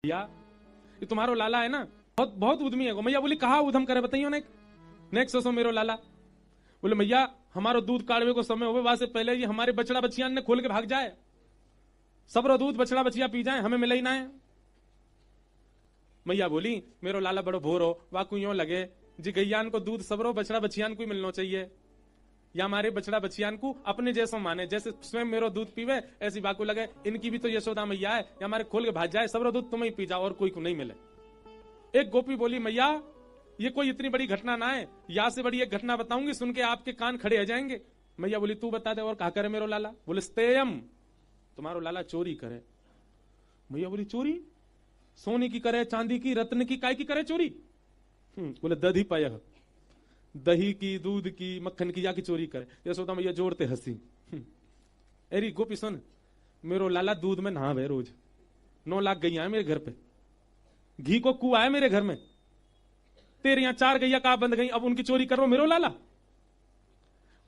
भैया ये तुम्हारो लाला है ना, बहुत बहुत उद्यमी है। मैया बोली कहा उधम करे बताइयो नेक्स्ट सोसो मेरो लाला। बोले मैया हमारो दूध काढ़वे को समय होवे, वहां से पहले ये हमारे बछड़ा बछियान ने खोल के भाग जाए, सबरो दूध बछड़ा बछिया पी जाए, हमें मिले ही ना है। मैया बोली मेरो लाला बड़ो भोर हो, वाकू यो लगे जी गैयान को दूध सबरो बछड़ा बछियान को ही मिलना चाहिए, या हमारे बछड़ा बछियान को अपने जैसा माने, जैसे स्वयं मेरो दूध पीवे ऐसी बाकू लगे इनकी भी तो यशोदा मैया है, या हमारे खोल के भाग जाए, सबरो दूध तुम्हें ही पी जाओ और कोई को नहीं मिले। एक गोपी बोली मैया ये कोई इतनी बड़ी घटना ना है, या से बड़ी एक घटना बताऊंगी, सुन के आपके कान खड़े हो जाएंगे। मैया बोली तू बता दे और कहा करे मेरो लाला। बोले स्तेयम तुम्हारो लाला चोरी करे। मैया बोली चोरी सोने की करे, चांदी की, रत्न की, काय की करे चोरी? बोले दधी पाय, दही की, दूध की, मक्खन की, या की चोरी करे। यशोदा मैया जोड़ते हंसी। अरे गोपी सुन, मेरो लाला दूध में नहावे रोज, 9 लाख गैया है मेरे घर पे, घी को कुआ है मेरे घर में, तेरे यहां 4 गैया कहां बंद गई, अब उनकी चोरी करो मेरो लाला।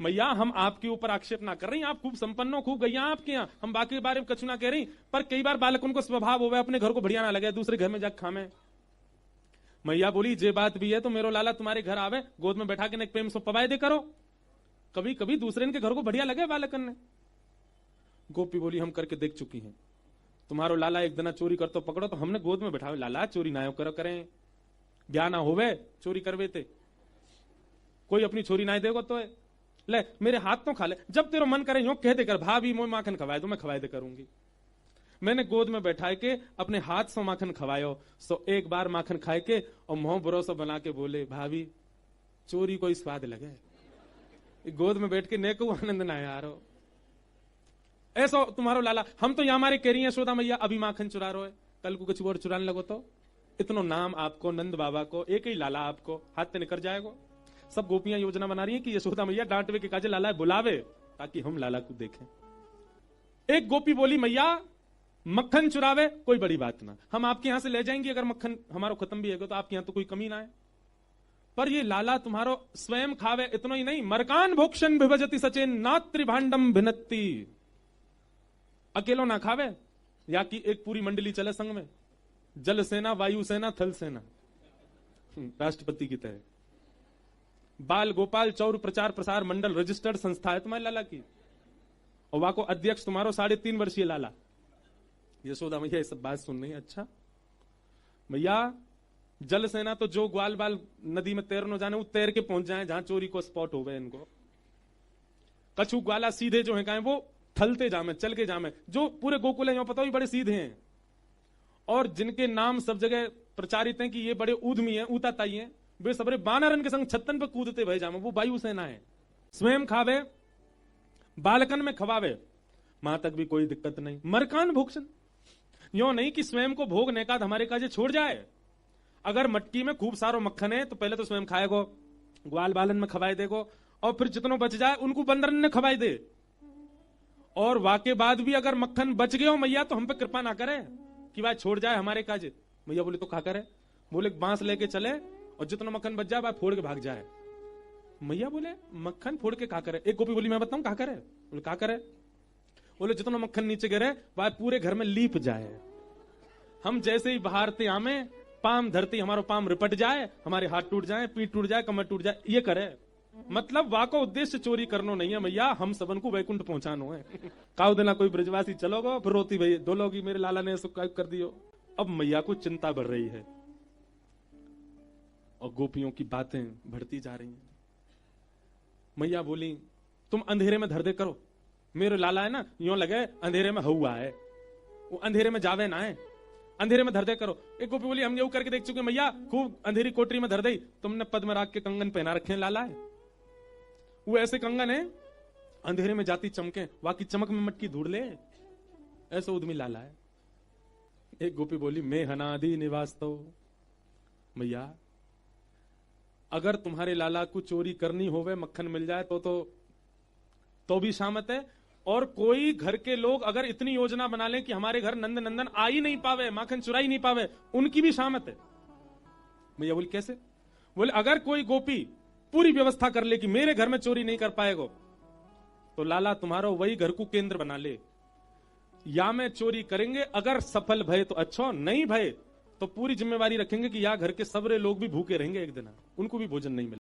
मैया हम आपके ऊपर आक्षेप ना कर रही, आप खूब संपन्न हो, खूब गैया आपके यहाँ, हम बाकी के बारे में कछु ना कह रही, पर कई बार बालक उनको स्वभाव हो अपने घर को बढ़िया ना लगे, दूसरे घर में जाकर खामे। मैया बोली जे बात भी है तो मेरो लाला तुम्हारे घर आवे, गोद में बैठा के प्रेम से पवाए दे करो, कभी कभी दूसरे इनके घर को बढ़िया लगे बालकन ने। गोपी बोली हम करके देख चुकी हैं, तुम्हारो लाला एक दिन चोरी करतो पकड़ो तो हमने गोद में बैठावे, लाला चोरी ना करो करें, ज्ञान होवे चोरी करवे थे, कोई अपनी छोरी ना देगो तो ले मेरे हाथ तो खा ले, जब तेरा मन करे यूं कह दे कर भाभी मोई माखन खवाए दो, मैं खवाए दे करूंगी। मैंने गोद में बैठा के अपने हाथ से माखन खवायो, सो एक बार माखन खाए के और मुंह भरोसा बना के बोले भाभी चोरी कोई स्वाद लगे, गोद में बैठ के नेको आनंद ना यार हो। ऐसा तुम्हारो लाला, हम तो यहां हमारे कह रही है यशोदा मैया अभी माखन चुरा रहे हो, कल को कुछ और चुराने लगो तो इतना नाम आपको, नंद बाबा को, एक ही लाला आपको हाथ से निकल जाएगा। सब गोपियां योजना बना रही है कि यशोदा मैया डांटवे के काजे लाला बुलावे ताकि हम लाला को देखें। एक गोपी बोली मैया मक्खन चुरावे कोई बड़ी बात ना, हम आपके यहां से ले जाएंगे, अगर मक्खन हमारा खत्म भी है तो आपके यहां तो कोई कमी ना है, पर ये लाला तुम्हारो स्वयं खावे इतना ही नहीं, मरकान भोक्षण विभजति सचेन नात्रि भांडम भिन्नति, अकेलो ना खावे, या कि एक पूरी मंडली चले संग में, जल सेना, वायु सेना, थल सेना, राष्ट्रपति की तरह। बाल गोपाल चौर प्रचार प्रसार मंडल रजिस्टर्ड संस्था है तुम्हारे लाला की, और वहां को अध्यक्ष तुम्हारो 3.5 वर्षीय लाला। यशोदा मैया ये सब बात सुन रही है। अच्छा भैया जल सेना तो जो ग्वाल बाल नदी में तैरनो जाने वो तैर के पहुंच जाए जहां चोरी को स्पॉट हो गए इनको, कछु ग्वाला सीधे जो है कहें वो थलते जामे, चल के जामे, जो पूरे गोकुल है पता ही बड़े सीधे हैं, और जिनके नाम सब जगह प्रचारित हैं कि ये बड़े उद्यमी हैं, ऊताताई हैं, वे सबरे बानरन के संग छत्तन पे कूदते भय जामे, वो वायु सेना है। स्वयं खावे, बालकन में खवावे, मां तक भी कोई दिक्कत नहीं। मरकान भोक्षण यो नहीं कि स्वयं को भोगने का हमारे काजे छोड़ जाए, अगर मटकी में खूब सारो मक्खन है तो पहले तो स्वयं खाएगो, ग्वाल बालन में खवाए देगो, और फिर जितनो बच जाए उनको बंदरन ने खवाए दे, और वाके बाद भी अगर मक्खन बच गए हो मैया तो हम पे कृपा ना करे कि भाई छोड़ जाए हमारे काजे। मैया बोले तो खा करे, बोले बांस लेके चले और जितना मक्खन बच जाए भाई फोड़ के भाग जाए। मैया बोले मक्खन फोड़ के खा करे। एक गोपी बोली मैं बताऊं कहा करे, बोले कहा करे, बोले जितना मक्खन नीचे गिरे वह पूरे घर में लीप जाए, हम जैसे ही बहारते आमे पाम धरती हमारा पाम रिपट जाए, हमारे हाथ टूट जाए, पीठ टूट जाए, कमर टूट जाए, ये करे। मतलब वाको उद्देश्य चोरी करनो नहीं है मैया, हम सबन को वैकुंठ पहुंचानो है। काउ देना कोई ब्रजवासी चलोगो फिर रोती भाई दो लोगी मेरे लाला ने सुकाइब कर दियो। अब मैया को चिंता बढ़ रही है और गोपियों की बातें बढ़ती जा रही हैं। मैया बोली तुम अंधेरे में धर दे करो, मेरे लाला है ना यूं लगे अंधेरे में हुआ है, वो अंधेरे में जावे ना है, अंधेरे में धर दे करो। एक गोपी बोली हम ये करके देख चुके मैया, खूब अंधेरी कोठरी में धर दई, तुमने पद्मराग के कंगन पहना रखे लाला है, वो ऐसे कंगन है अंधेरे में जाती चमके, वाकी चमक में मटकी ढूंढ ले, ऐसा उद्यमी लाला है। एक गोपी बोली मैं हनादि निवास तो मैया अगर तुम्हारे लाला को चोरी करनी होवे मक्खन मिल जाए तो भी शामत है, और कोई घर के लोग अगर इतनी योजना बना लें कि हमारे घर नंद नंदन आ ही नहीं पावे, माखन चुरा ही नहीं पावे, उनकी भी शामत है। मैया बोली कैसे? बोले अगर कोई गोपी पूरी व्यवस्था कर ले कि मेरे घर में चोरी नहीं कर पाएगो तो लाला तुम्हारा वही घर को केंद्र बना ले, या में चोरी करेंगे, अगर सफल भय तो अच्छो, नहीं भय तो पूरी जिम्मेवारी रखेंगे कि या घर के सबरे लोग भी भूखे रहेंगे, एक दिन उनको भी भोजन नहीं मिलेगा।